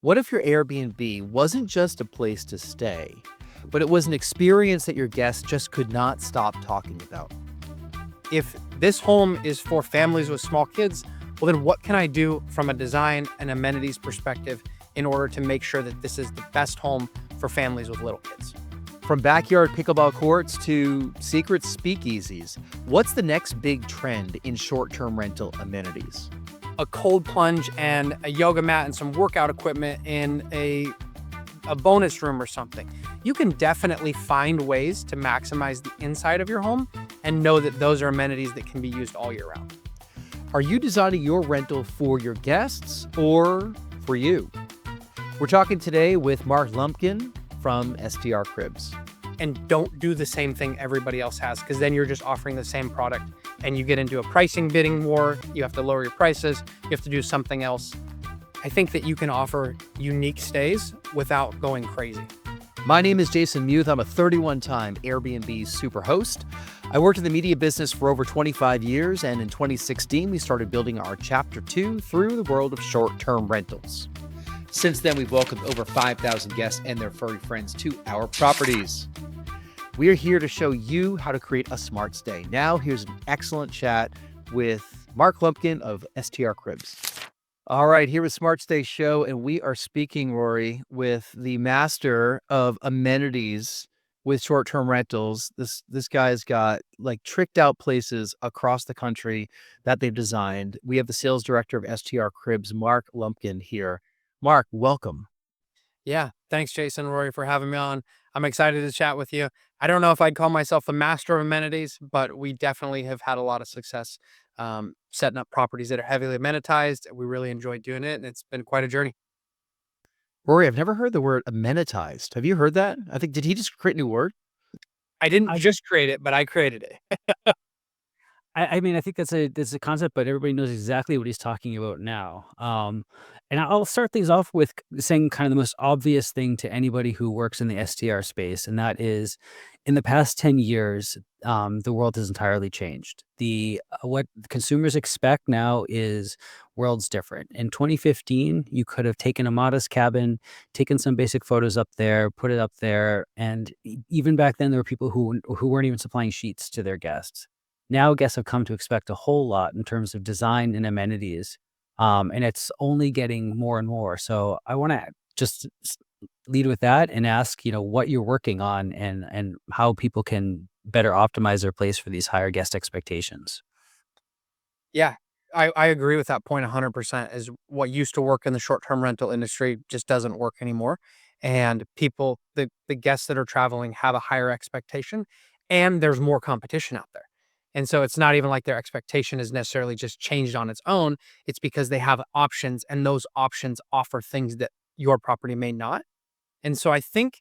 What if your Airbnb wasn't just a place to stay, but it was an experience that your guests just could not stop talking about? If this home is for families with small kids, well, then what can I do from a design and amenities perspective in order to make sure that this is the best home for families with little kids? From backyard pickleball courts to secret speakeasies, what's the next big trend in short-term rental amenities? A cold plunge and a yoga mat and some workout equipment in a bonus room or something. You can definitely find ways to maximize the inside of your home and know that those are amenities that can be used all year round. Are you designing your rental for your guests or for you? We're talking today with Mark Lumpkin from STRCRIBS. And don't do the same thing everybody else has, because then you're just offering the same product and you get into a pricing bidding war. You have to lower your prices. You have to do something else. I think that you can offer unique stays without going crazy. My name is Jason Muth. I'm a 31-time Airbnb superhost. I worked in the media business for over 25 years, and in 2016, we started building our Chapter 2 through the world of short-term rentals. Since then, we've welcomed over 5,000 guests and their furry friends to our properties. We are here to show you how to create a smart stay. Now, here's an excellent chat with Mark Lumpkin of STRCRIBS. All right, here with SmartStayShow, and we are speaking, Rory, with the master of amenities with short-term rentals. This guy's got like tricked out places across the country that they've designed. We have the sales director of STRCRIBS, Mark Lumpkin, here. Mark, welcome. Yeah, thanks, Jason, Rory, for having me on. I'm excited to chat with you. I don't know if I'd call myself a master of amenities, but we definitely have had a lot of success setting up properties that are heavily amenitized. We really enjoyed doing it, and it's been quite a journey. Rory, I've never heard the word amenitized. Have you heard that? I think, did he just create a new word? I didn't just create it, but I created it. I mean, I think that's a concept, but everybody knows exactly what he's talking about now. And I'll start things off with saying kind of the most obvious thing to anybody who works in the STR space, and that is, in the past 10 years, the world has entirely changed. What consumers expect now is worlds different. In 2015, you could have taken a modest cabin, taken some basic photos up there, put it up there, and even back then, there were people who weren't even supplying sheets to their guests. Now guests have come to expect a whole lot in terms of design and amenities, and it's only getting more and more. So I want to just lead with that and ask, what you're working on and how people can better optimize their place for these higher guest expectations. Yeah, I agree with that point 100%. Is what used to work in the short-term rental industry just doesn't work anymore. And people, the guests that are traveling have a higher expectation, and there's more competition out there. And so it's not even like their expectation is necessarily just changed on its own. It's because they have options, and those options offer things that your property may not. And so I think,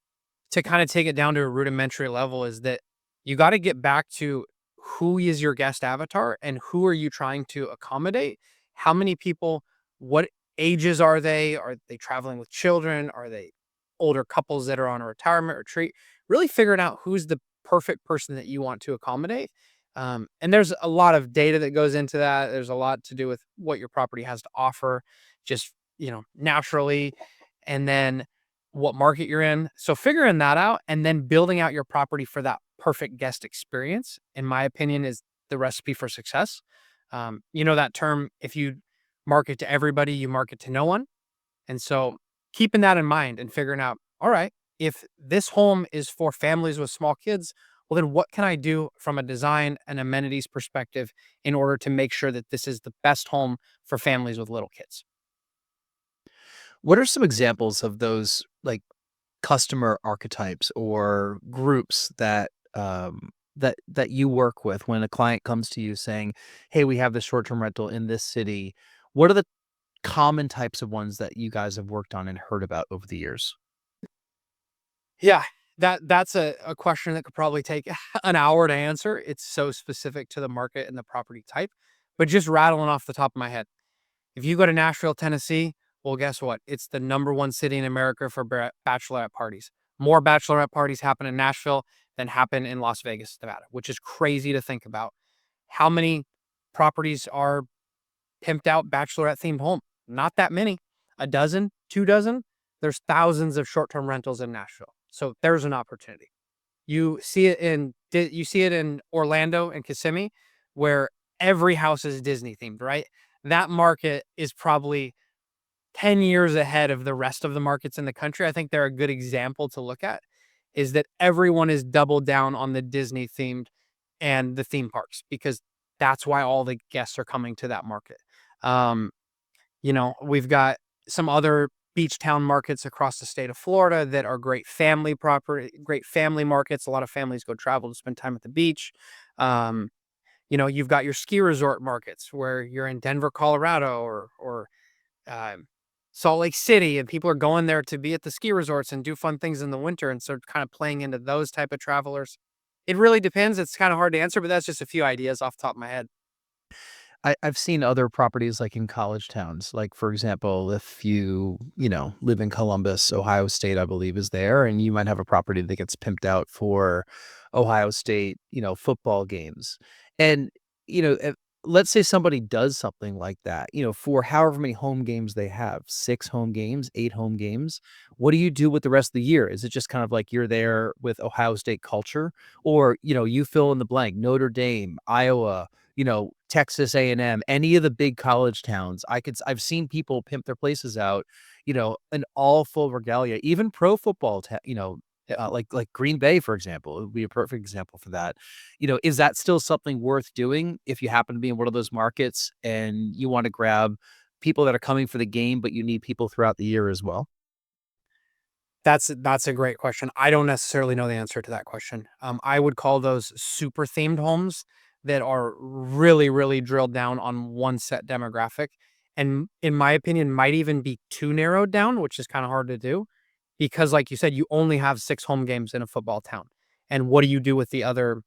to kind of take it down to a rudimentary level, is that you got to get back to who is your guest avatar and who are you trying to accommodate? How many people, what ages are they? Are they traveling with children? Are they older couples that are on a retirement retreat? Really figuring out who's the perfect person that you want to accommodate. And there's a lot of data that goes into that. There's a lot to do with what your property has to offer, just, naturally, and then what market you're in. So figuring that out and then building out your property for that perfect guest experience, in my opinion, is the recipe for success. That term, if you market to everybody, you market to no one. And so keeping that in mind and figuring out, all right, if this home is for families with small kids, well, then what can I do from a design and amenities perspective in order to make sure that this is the best home for families with little kids? What are some examples of those like customer archetypes or groups that you work with when a client comes to you saying, "Hey, we have this short-term rental in this city." What are the common types of ones that you guys have worked on and heard about over the years? Yeah, that's a question that could probably take an hour to answer. It's so specific to the market and the property type, but just rattling off the top of my head. If you go to Nashville, Tennessee, well, guess what? It's the #1 city in America for bachelorette parties. More bachelorette parties happen in Nashville than happen in Las Vegas, Nevada, which is crazy to think about. How many properties are pimped out bachelorette themed home? Not that many. A dozen, 2 dozen. there's thousands of short-term rentals in Nashville. So there's an opportunity. You see it in Orlando and Kissimmee, where every house is Disney themed, right? That market is probably 10 years ahead of the rest of the markets in the country. I think they're a good example to look at, is that everyone is doubled down on the Disney themed and the theme parks, because that's why all the guests are coming to that market. Um, we've got some other beach town markets across the state of Florida that are great family markets. A lot of families go travel to spend time at the beach. Um, you've got your ski resort markets where you're in Denver, Colorado, or um, Salt Lake City, and people are going there to be at the ski resorts and do fun things in the winter. And so kind of playing into those type of travelers. It really depends. It's kind of hard to answer, but that's just a few ideas off the top of my head. I've seen other properties like in college towns. Like, for example, if you live in Columbus, Ohio State, I believe is there, and you might have a property that gets pimped out for Ohio State football games. And, if, let's say somebody does something like that for however many home games they have, 6 home games, 8 home games. What do you do with the rest of the year? Is it just kind of like you're there with Ohio State culture? Or you fill in the blank, Notre Dame, Iowa, Texas A&M, any of the big college towns. I've seen people pimp their places out in all full regalia, even pro football, like Green Bay, for example, it would be a perfect example for that. Is that still something worth doing if you happen to be in one of those markets and you want to grab people that are coming for the game, but you need people throughout the year as well? That's a great question. I don't necessarily know the answer to that question. I would call those super themed homes that are really, really drilled down on one set demographic, and in my opinion, might even be too narrowed down, which is kind of hard to do, because, like you said, you only have 6 home games in a football town, and what do you do with the other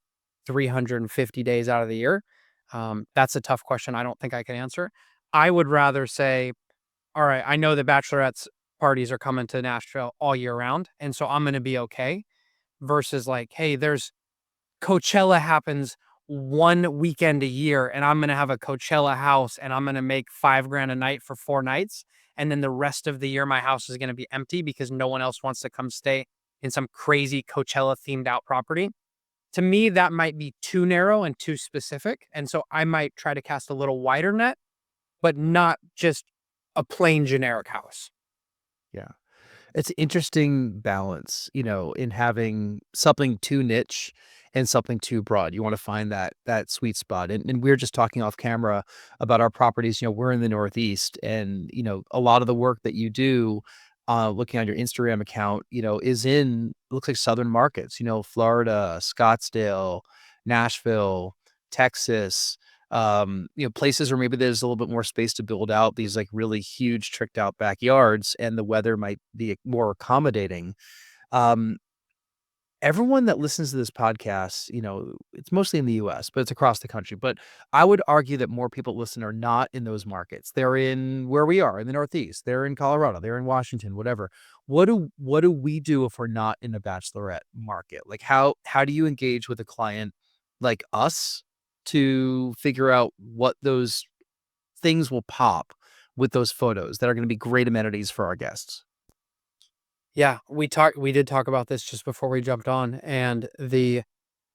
350 days out of the year? That's a tough question. I don't think I can answer. I would rather say, all right, I know the bachelorette's parties are coming to Nashville all year round, and so I'm gonna be okay, versus like, hey, there's Coachella happens one weekend a year, and I'm gonna have a Coachella house, and I'm gonna make 5 grand a night for 4 nights, and then the rest of the year, my house is gonna be empty because no one else wants to come stay in some crazy Coachella themed out property. To me, that might be too narrow and too specific, and so I might try to cast a little wider net, but not just a plain generic house. Yeah. It's an interesting balance in having something too niche and something too broad. You want to find that sweet spot. And we are just talking off camera about our properties. We're in the Northeast, and a lot of the work that you do, looking on your Instagram account is in looks like southern markets Florida, Scottsdale, Nashville, Texas, places where maybe there's a little bit more space to build out these like really huge tricked out backyards and the weather might be more accommodating. Um, Everyone that listens to this podcast it's mostly in the US, but it's across the country. But I would argue that more people listen are not in those markets. They're in where we are in the Northeast. They're in Colorado. They're in Washington, whatever. What do we do if we're not in a bachelorette market? Like how do you engage with a client like us to figure out what those things will pop with those photos that are going to be great amenities for our guests? Yeah, we did talk about this just before we jumped on, and the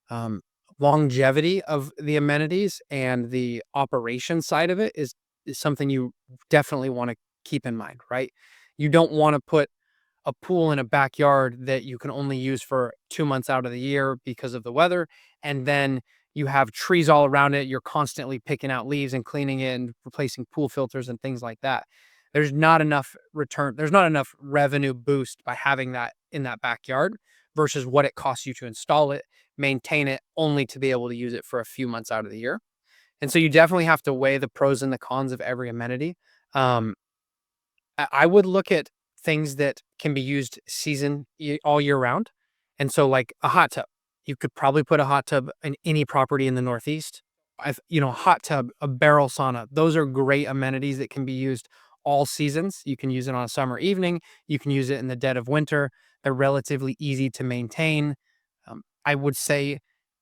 um, longevity of the amenities and the operation side of it is something you definitely want to keep in mind, right? You don't want to put a pool in a backyard that you can only use for 2 months out of the year because of the weather, and then you have trees all around it. You're constantly picking out leaves and cleaning it and replacing pool filters and things like that. There's not enough return. There's not enough revenue boost by having that in that backyard versus what it costs you to install it, maintain it, only to be able to use it for a few months out of the year. And so you definitely have to weigh the pros and the cons of every amenity. Um, I would look at things that can be used all year round. And so like a hot tub, you could probably put a hot tub in any property in the Northeast. Hot tub, a barrel sauna, those are great amenities that can be used all seasons. You can use it on a summer evening. You can use it in the dead of winter. They're relatively easy to maintain. I would say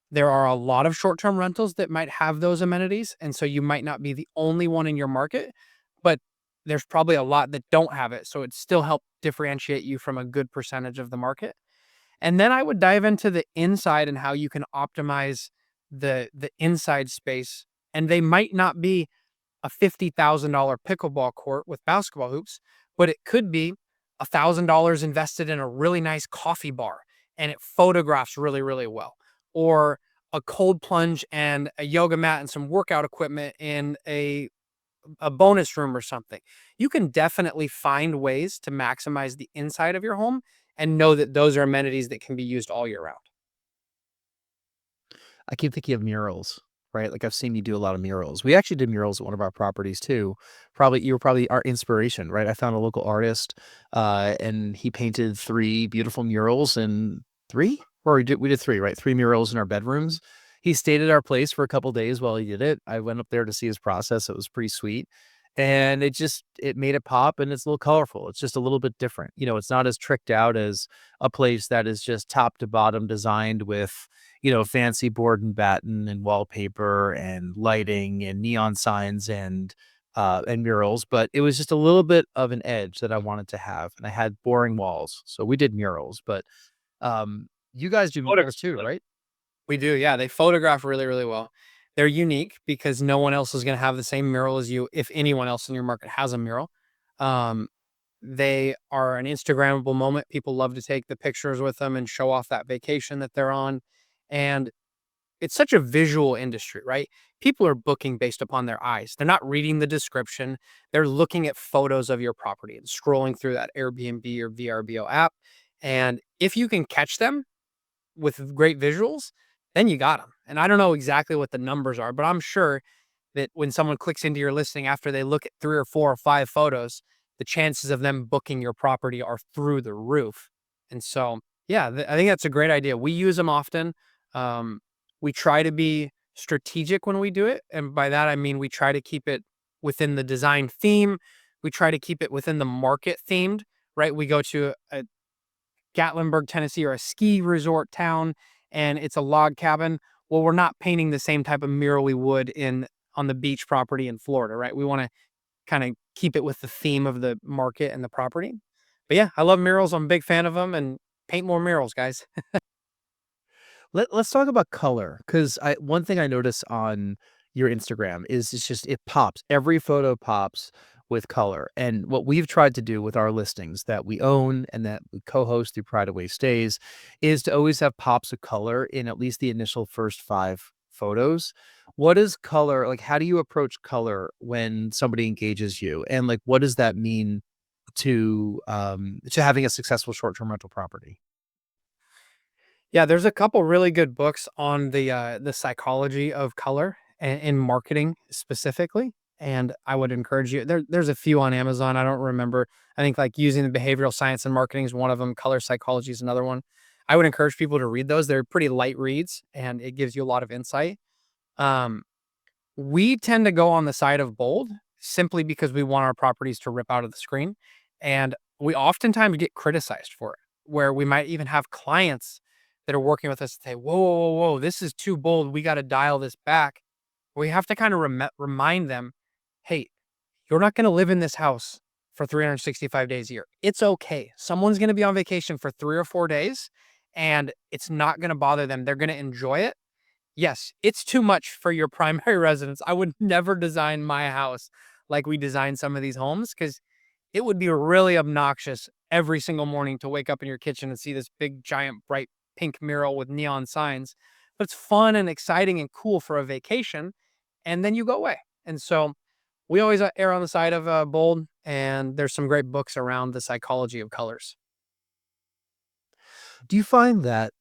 there are a lot of short-term rentals that might have those amenities. And so you might not be the only one in your market, but there's probably a lot that don't have it. So it still help differentiate you from a good percentage of the market. And then I would dive into the inside and how you can optimize the inside space. And they might not be a $50,000 pickleball court with basketball hoops, but it could be $1,000 invested in a really nice coffee bar and it photographs really, really well. Or a cold plunge and a yoga mat and some workout equipment in a bonus room or something. You can definitely find ways to maximize the inside of your home and know that those are amenities that can be used all year round. I keep thinking of murals, right? Like I've seen you do a lot of murals. We actually did murals at one of our properties too. Probably you were probably our inspiration, right? I found a local artist, and he painted 3 beautiful murals in 3? Or we did 3, right? 3 murals in our bedrooms. He stayed at our place for a couple days while he did it. I went up there to see his process. It was pretty sweet. And it made it pop and it's a little colorful. It's just a little bit different. It's not as tricked out as a place that is just top to bottom designed with fancy board and batten and wallpaper and lighting and neon signs and murals, but it was just a little bit of an edge that I wanted to have. And I had boring walls. So we did murals, but you guys do murals too, right? We do, yeah. They photograph really, really well. They're unique because no one else is going to have the same mural as you, if anyone else in your market has a mural. Um, they are an Instagrammable moment. People love to take the pictures with them and show off that vacation that they're on. And it's such a visual industry, right? People are booking based upon their eyes. They're not reading the description. They're looking at photos of your property and scrolling through that Airbnb or VRBO app. And if you can catch them with great visuals, then you got them. And I don't know exactly what the numbers are, but I'm sure that when someone clicks into your listing after they look at 3 or 4 or 5 photos, the chances of them booking your property are through the roof. And so, yeah, I think that's a great idea. We use them often. Um, we try to be strategic when we do it. And by that, I mean, we try to keep it within the design theme. We try to keep it within the market themed, right? We go to a Gatlinburg, Tennessee, or a ski resort town, and it's a log cabin. Well, we're not painting the same type of mural we would on the beach property in Florida, right? We want to kind of keep it with the theme of the market and the property. But yeah, I love murals. I'm a big fan of them, and paint more murals, guys. Let's talk about color, because I one thing I notice on your Instagram is it pops. Every photo pops with color. And what we've tried to do with our listings that we own and that we co-host through Pride Away Stays is to always have pops of color in at least the initial first 5 photos. What is color like? How do you approach color when somebody engages you? And like, what does that mean to having a successful short-term rental property? Yeah, there's a couple really good books on the psychology of color and in marketing specifically. And I would encourage you. There's a few on Amazon. I don't remember. I think like using the behavioral science and marketing is one of them. Color psychology is another one. I would encourage people to read those. They're pretty light reads, and it gives you a lot of insight. Um, we tend to go on the side of bold simply because we want our properties to rip out of the screen. And we oftentimes get criticized for it, where we might even have clients that are working with us say, whoa, whoa, whoa, whoa, this is too bold. We got to dial this back. We have to kind of remind them, hey, you're not going to live in this house for 365 days a year. It's okay. Someone's going to be on vacation for 3 or 4 days and it's not going to bother them. They're going to enjoy it. Yes, it's too much for your primary residence. I would never design my house like we designed some of these homes because it would be really obnoxious every single morning to wake up in your kitchen and see this big, giant, bright pink mural with neon signs. But it's fun and exciting and cool for a vacation. And then you go away. And so we always err on the side of bold. And there's some great books around the psychology of colors. Do you find that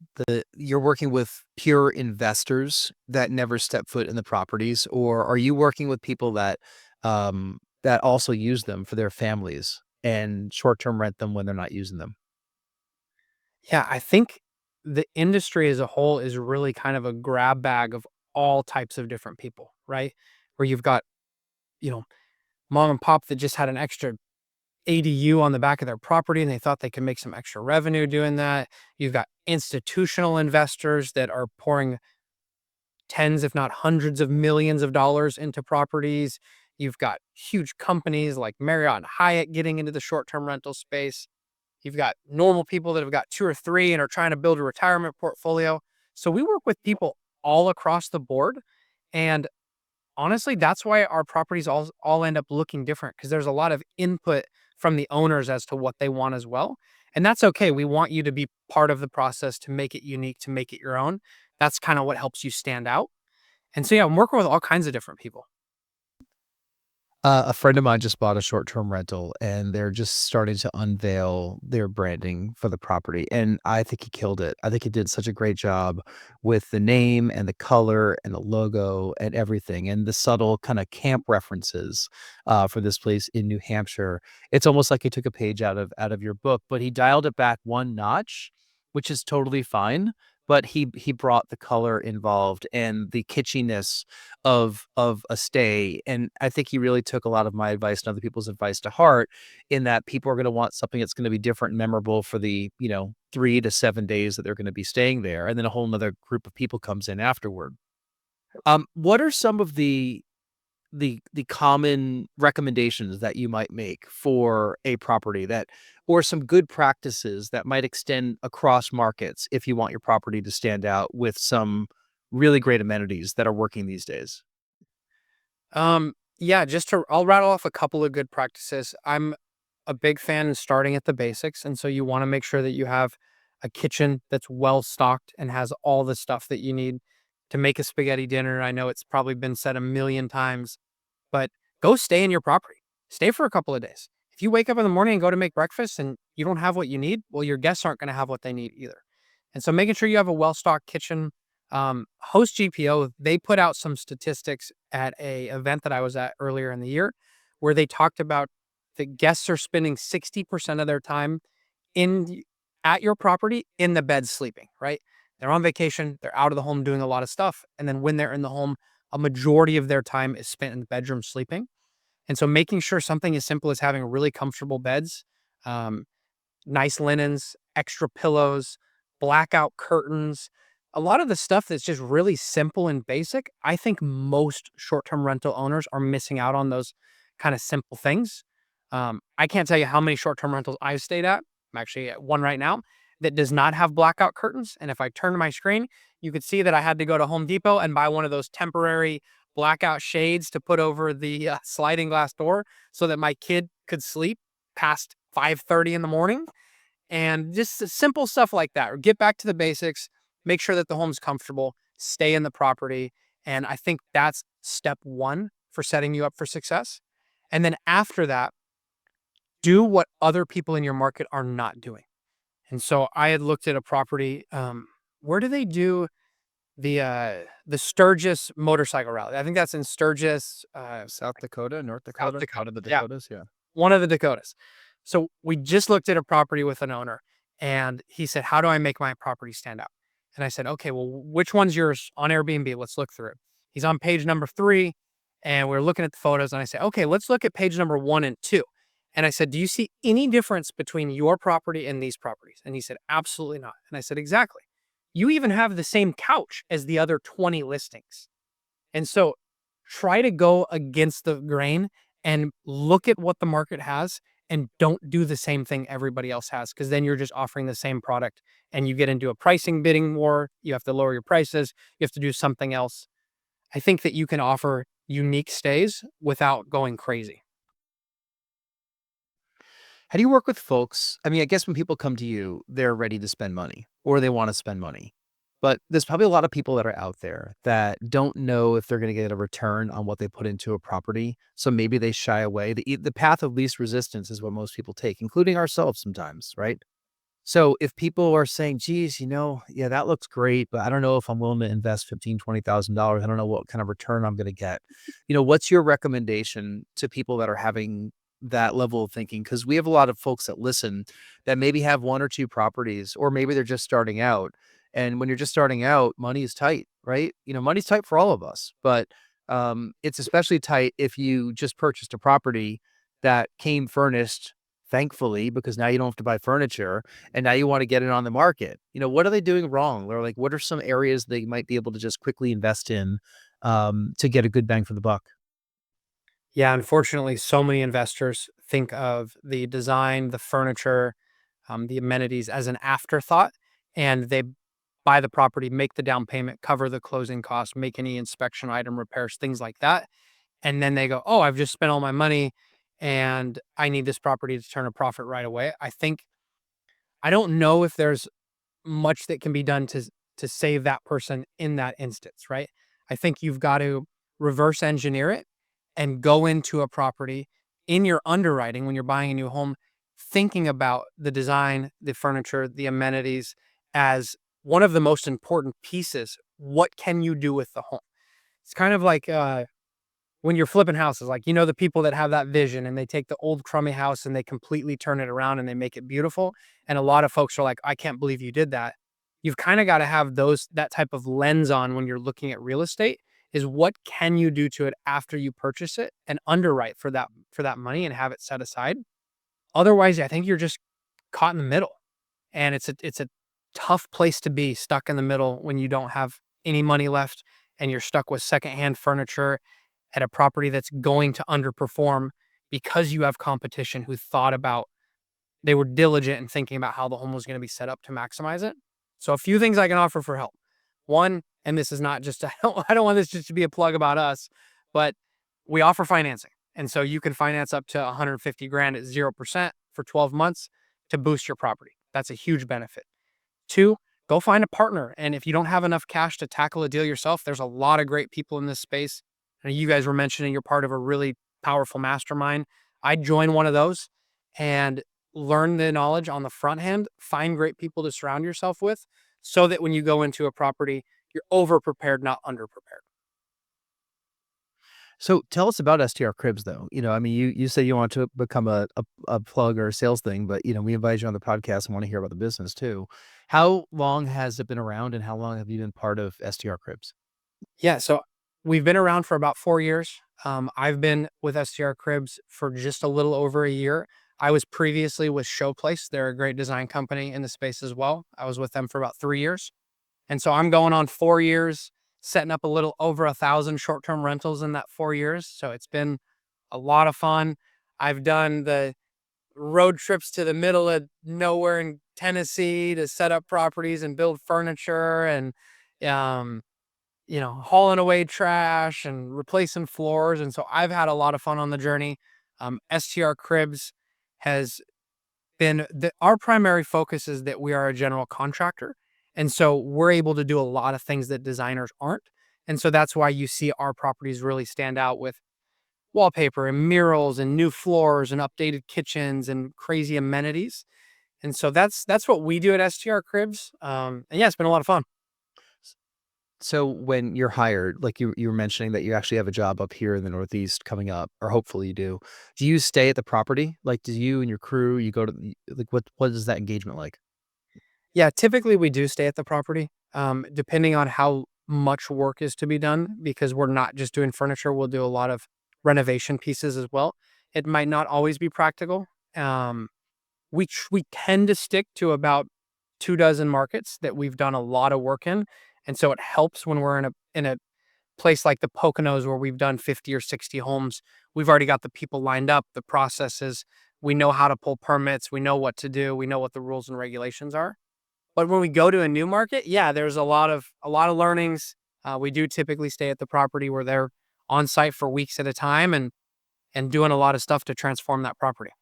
you're working with pure investors that never step foot in the properties, or are you working with people that also use them for their families and short-term rent them when they're not using them? Yeah, I think the industry as a whole is really kind of a grab bag of all types of different people, right? Where you've got, you know, mom and pop that just had an extra ADU on the back of their property and they thought they could make some extra revenue doing that. You've got institutional investors that are pouring tens, if not hundreds of millions of dollars into properties. You've got huge companies like Marriott and Hyatt getting into the short-term rental space. You've got normal people that have got 2 or 3 and are trying to build a retirement portfolio. So we work with people all across the board. And honestly, that's why our properties all end up looking different, because there's a lot of input from the owners as to what they want as well. And that's okay. We want you to be part of the process to make it unique, to make it your own. That's kind of what helps you stand out. And so, yeah, I'm working with all kinds of different people. A friend of mine just bought a short-term rental, and they're just starting to unveil their branding for the property, and I think he killed it. I think he did such a great job with the name and the color and the logo and everything, and the subtle kinda camp references, for this place in New Hampshire. It's almost like he took a page out of your book, but he dialed it back one notch, which is totally fine, but he brought the color involved and the kitschiness of a stay, and I think he really took a lot of my advice and other people's advice to heart, in that people are gonna want something that's gonna be different and memorable for the, 3 to 7 days that they're gonna be staying there, and then a whole 'nother group of people comes in afterward. What are some of the common recommendations that you might make for a property, that or some good practices that might extend across markets if you want your property to stand out with some really great amenities that are working these days? Yeah, I'll rattle off a couple of good practices. I'm a big fan of starting at the basics. And so you want to make sure that you have a kitchen that's well stocked and has all the stuff that you need to make a spaghetti dinner. I know it's probably been said a million times, but go stay in your property. Stay for a couple of days. If you wake up in the morning and go to make breakfast and you don't have what you need, well, your guests aren't going to have what they need either. And so making sure you have a well-stocked kitchen. Host GPO, they put out some statistics at a event that I was at earlier in the year, where they talked about the guests are spending 60% of their time in at your property in the bed sleeping, right? They're on vacation, they're out of the home doing a lot of stuff. And then when they're in the home, a majority of their time is spent in the bedroom sleeping. And so making sure something as simple as having really comfortable beds, um, nice linens, extra pillows, blackout curtains, a lot of the stuff that's just really simple and basic. I think most short-term rental owners are missing out on those kind of simple things. I can't tell you how many short-term rentals I've stayed at. I'm actually at one right now that does not have blackout curtains. And if I turn my screen, you could see that I had to go to Home Depot and buy one of those temporary blackout shades to put over the sliding glass door so that my kid could sleep past 5:30 in the morning. And just simple stuff like that. Get back to the basics, make sure that the home's comfortable, stay in the property. And I think that's step one for setting you up for success. And then after that, do what other people in your market are not doing. And so I had looked at a property. Where do they do the Sturgis motorcycle rally? I think that's in Sturgis, South Dakota, North South Dakota? Out Dakota. of the Yeah, Dakotas, yeah. one of the Dakotas. So we just looked at a property with an owner, and he said, "How do I make my property stand out?" And I said, "Okay, well, which one's yours on Airbnb? Let's look through it." He's on page number 3, and we're looking at the photos, and I said, "Okay, let's look at page number 1 and 2." And I said, "Do you see any difference between your property and these properties?" And he said, "Absolutely not." And I said, "Exactly. You even have the same couch as the other 20 listings." And so try to go against the grain and look at what the market has, and don't do the same thing everybody else has, because then you're just offering the same product and you get into a pricing bidding war. You have to lower your prices. You have to do something else. I think that you can offer unique stays without going crazy. How do you work with folks? I mean, I guess when people come to you, they're ready to spend money or they want to spend money. But there's probably a lot of people that are out there that don't know if they're going to get a return on what they put into a property. So maybe they shy away. The path of least resistance is what most people take, including ourselves sometimes, right? So if people are saying, geez, yeah, that looks great, but I don't know if I'm willing to invest 15, $20,000. I don't know what kind of return I'm going to get. What's your recommendation to people that are having that level of thinking? Because we have a lot of folks that listen that maybe have 1 or 2 properties, or maybe they're just starting out. And when you're just starting out, money is tight, right? Money's tight for all of us, but it's especially tight if you just purchased a property that came furnished, thankfully, because now you don't have to buy furniture, and now you want to get it on the market. What are they doing wrong? Or like, what are some areas they might be able to just quickly invest in to get a good bang for the buck? Yeah, unfortunately, so many investors think of the design, the furniture, the amenities as an afterthought, and they buy the property, make the down payment, cover the closing costs, make any inspection item repairs, things like that. And then they go, "Oh, I've just spent all my money and I need this property to turn a profit right away." I don't know if there's much that can be done to save that person in that instance, right? I think you've got to reverse engineer it and go into a property in your underwriting when you're buying a new home, thinking about the design, the furniture, the amenities as one of the most important pieces. What can you do with the home? It's kind of like when you're flipping houses, like, the people that have that vision and they take the old crummy house and they completely turn it around and they make it beautiful. And a lot of folks are like, I can't believe you did that. You've kind of got to have that type of lens on when you're looking at real estate is what can you do to it after you purchase it and underwrite for that money and have it set aside. Otherwise, I think you're just caught in the middle. And it's a tough place to be stuck in the middle when you don't have any money left and you're stuck with secondhand furniture at a property that's going to underperform because you have competition who they were diligent in thinking about how the home was going to be set up to maximize it. So a few things I can offer for help. One, and this is not just I don't want this just to be a plug about us, but we offer financing. And so you can finance up to 150 grand at 0% for 12 months to boost your property. That's a huge benefit. Two, go find a partner. And if you don't have enough cash to tackle a deal yourself, there's a lot of great people in this space. And you guys were mentioning you're part of a really powerful mastermind. I'd join one of those and learn the knowledge on the front end, find great people to surround yourself with so that when you go into a property, you're over prepared, not under prepared. So tell us about STR Cribs though. I mean, you say you want to become a plug or a sales thing, but we invited you on the podcast and want to hear about the business too. How long has it been around and how long have you been part of STR Cribs? Yeah, so we've been around for about 4 years. I've been with STRCRIBS for just a little over a year. I was previously with Showplace. They're a great design company in the space as well. I was with them for about 3 years. And so I'm going on 4 years, setting up a little over 1,000 short-term rentals in that 4 years. So it's been a lot of fun. I've done the road trips to the middle of nowhere in Tennessee to set up properties and build furniture and um, hauling away trash and replacing floors. And so I've had a lot of fun on the journey. STR Cribs has been our primary focus is that we are a general contractor. And so we're able to do a lot of things that designers aren't. And so that's why you see our properties really stand out with wallpaper and murals and new floors and updated kitchens and crazy amenities. And so that's what we do at STR Cribs. And yeah, it's been a lot of fun. So when you're hired, like you were mentioning that you actually have a job up here in the Northeast coming up, or hopefully you do. Do you stay at the property? Like, do you and your crew, you go to like what is that engagement like? Yeah, typically we do stay at the property, depending on how much work is to be done, because we're not just doing furniture, we'll do a lot of renovation pieces as well. It might not always be practical. Um, we tend to stick to about 2 dozen markets that we've done a lot of work in, and so it helps when we're in a place like the Poconos where we've done 50 or 60 homes. We've already got the people lined up, the processes. We know how to pull permits. We know what to do. We know what the rules and regulations are. But when we go to a new market, yeah, there's a lot of learnings. We do typically stay at the property where they're on site for weeks at a time and doing a lot of stuff to transform that property.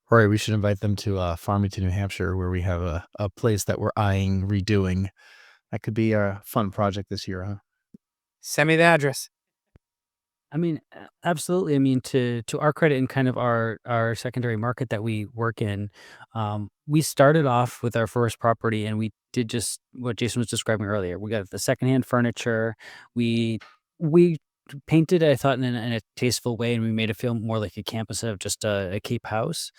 Right, we should invite them to Farmington, New Hampshire, where we have a place that we're eyeing redoing. That could be a fun project this year, huh? Send me the address. I mean, absolutely. I mean, to our credit and kind of our secondary market that we work in, we started off with our first property, and we did just what Jason was describing earlier. We got the secondhand furniture. We painted it, I thought, in a tasteful way, and we made it feel more like a campus of just a Cape house.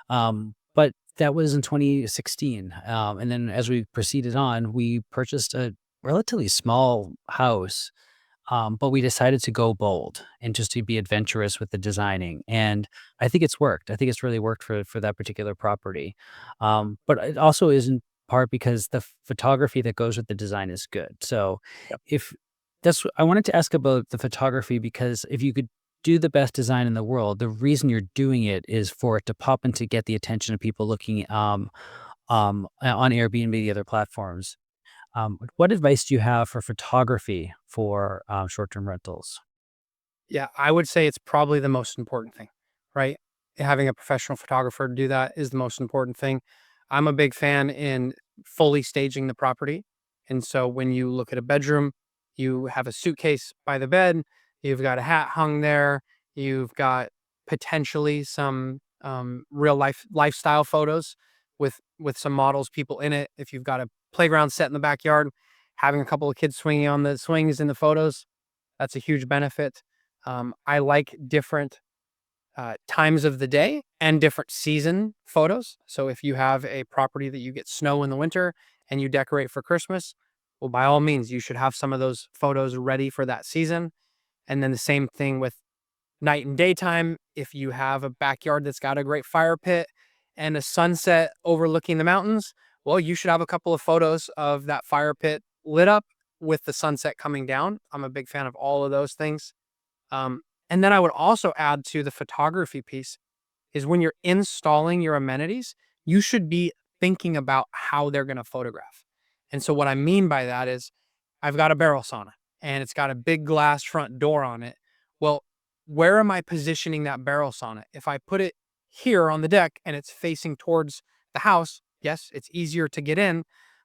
But that was in 2016, and then as we proceeded on, we purchased a relatively small house, but we decided to go bold and just to be adventurous with the designing. And I think it's worked. I think it's really worked for that particular property. But it also is in part because the photography that goes with the design is good. So Yep. if I wanted to ask about the photography because if you could do the best design in the world, the reason you're doing it is for it to pop and to get the attention of people looking on Airbnb, the other platforms. What advice do you have for photography for short-term rentals? Yeah, I would say it's probably the most important thing, right? Having a professional photographer do that is the most important thing. I'm a big fan in fully staging the property. And so when you look at a bedroom, you have a suitcase by the bed, you've got a hat hung there, you've got potentially some real life lifestyle photos with some models, people in it. If you've got a playground set in the backyard, having a couple of kids swinging on the swings in the photos, that's a huge benefit. I like different times of the day and different season photos. So if you have a property that you get snow in the winter and you decorate for Christmas, well, by all means, you should have some of those photos ready for that season. And then the same thing with night and daytime. If you have a backyard that's got a great fire pit and a sunset overlooking the mountains, well, you should have a couple of photos of that fire pit lit up with the sunset coming down. I'm a big fan of all of those things. Um, and then I would also add to the photography piece is when you're installing your amenities, you should be thinking about how they're going to photograph. And so what I mean by that is I've got a barrel sauna and it's got a big glass front door on it. Well, where am I positioning that barrel sauna? If I put it here on the deck and it's facing towards the house, yes, it's easier to get in.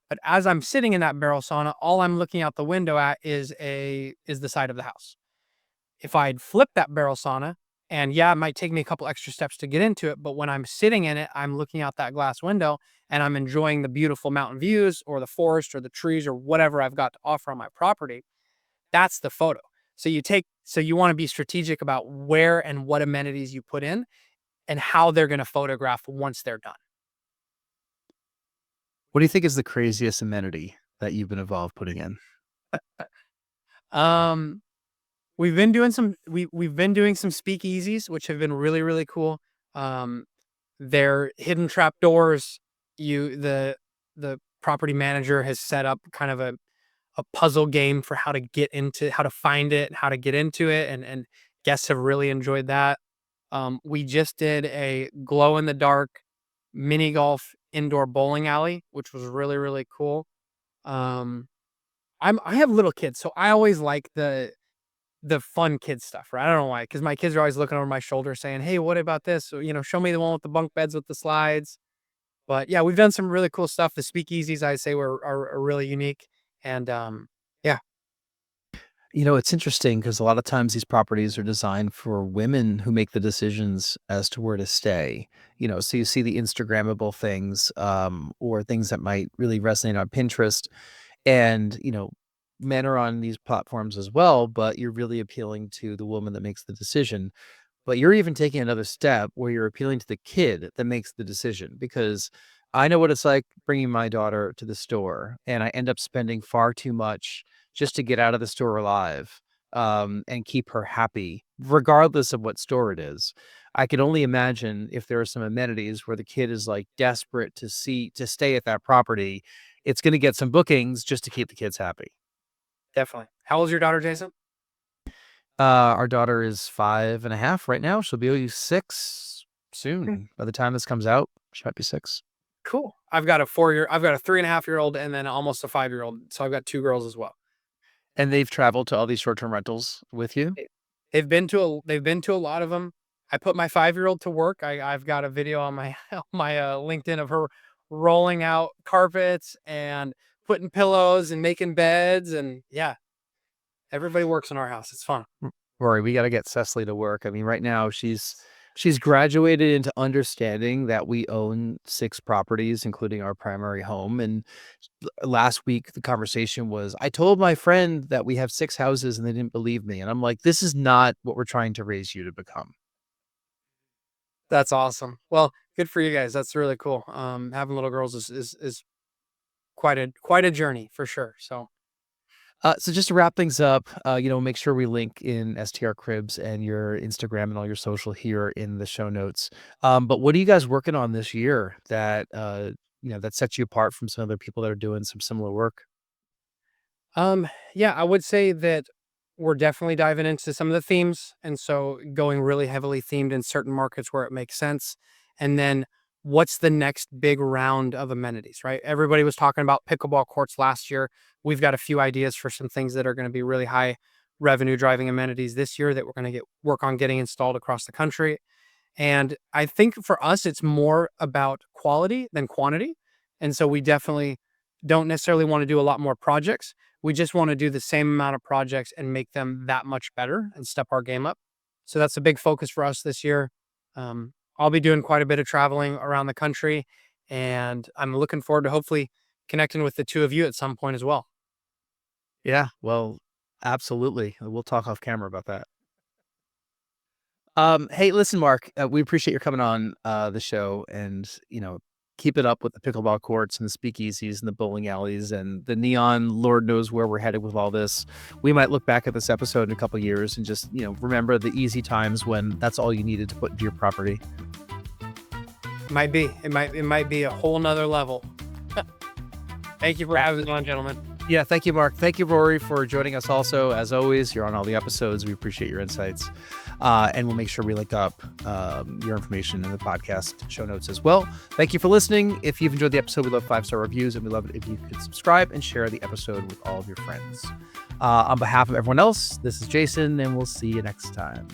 But as I'm sitting in that barrel sauna, all I'm looking out the window at is the side of the house. If I'd flip that barrel sauna, and yeah, it might take me a couple extra steps to get into it, but when I'm sitting in it, I'm looking out that glass window and I'm enjoying the beautiful mountain views or the forest or the trees or whatever I've got to offer on my property. That's the photo. So you want to be strategic about where and what amenities you put in and how they're going to photograph once they're done. What do you think is the craziest amenity that you've been involved putting in? Um, we've been doing some speakeasies, which have been really, really cool. Um, they're hidden trap doors. The property manager has set up kind of a puzzle game for how to find it, how to get into it, and guests have really enjoyed that. We just did a glow in the dark mini golf indoor bowling alley, which was really, really cool. Um, I have little kids, so I always like the fun kid stuff, right? I don't know why, because my kids are always looking over my shoulder saying, "Hey, what about this?" Or, show me the one with the bunk beds with the slides. But yeah, we've done some really cool stuff. The speakeasies, I'd say, are really unique, and yeah, It's interesting because a lot of times these properties are designed for women who make the decisions as to where to stay. So you see the Instagrammable things, or things that might really resonate on Pinterest. And, men are on these platforms as well, but you're really appealing to the woman that makes the decision. But you're even taking another step where you're appealing to the kid that makes the decision, because I know what it's like bringing my daughter to the store and I end up spending far too much just to get out of the store alive, and keep her happy, regardless of what store it is. I can only imagine if there are some amenities where the kid is like desperate to stay at that property, it's going to get some bookings just to keep the kids happy. definitely. How old's your daughter, Jason? Our daughter is 5.5 right now. She'll be 6 Mm, soon. By the time this comes out, she might be 6. cool. I've got a 3.5-year-old and then almost a 5-year-old. So I've got two girls as well. And they've traveled to all these short-term rentals with you? They- they've been to a lot of them. I put my 5-year-old to work. I've got a video on my on my LinkedIn of her rolling out carpets and putting pillows and making beds, and yeah, everybody works in our house. It's fun. Rory, we gotta get Cecily to work. I mean, right now she's graduated into understanding that we own 6 properties, including our primary home. And last week the conversation was, I told my friend that we have 6 houses and they didn't believe me. And I'm like, this is not what we're trying to raise you to become. That's awesome. Well, good for you guys. That's really cool. Having little girls is quite a journey for sure. So So just to wrap things up, make sure we link in STR Cribs and your Instagram and all your social here in the show notes. But what are you guys working on this year that that sets you apart from some other people that are doing some similar work? yeah, I would say that we're definitely diving into some of the themes. And so going really heavily themed in certain markets where it makes sense. And then what's the next big round of amenities, right? Everybody was talking about pickleball courts last year. We've got a few ideas for some things that are going to be really high revenue driving amenities this year that we're going to work on getting installed across the country. And I think for us, it's more about quality than quantity. And so we definitely don't necessarily want to do a lot more projects. We just want to do the same amount of projects and make them that much better and step our game up. So that's a big focus for us this year. I'll be doing quite a bit of traveling around the country, and I'm looking forward to hopefully connecting with the two of you at some point as well. Yeah, well, absolutely. We'll talk off camera about that. Hey, listen, Mark, we appreciate your coming on the show, and keep it up with the pickleball courts and the speakeasies and the bowling alleys and the neon. Lord knows where we're headed with all this. We might look back at this episode in a couple of years and just remember the easy times when that's all you needed to put into your property. Might be. It might be a whole nother level. Thank you for having me on, gentlemen. Yeah, thank you, Mark. Thank you, Rory, for joining us also. As always, you're on all the episodes. We appreciate your insights. And we'll make sure we link up your information in the podcast show notes as well. Thank you for listening. If you've enjoyed the episode, we love 5-star reviews, and we love it if you could subscribe and share the episode with all of your friends. On behalf of everyone else, this is Jason, and we'll see you next time.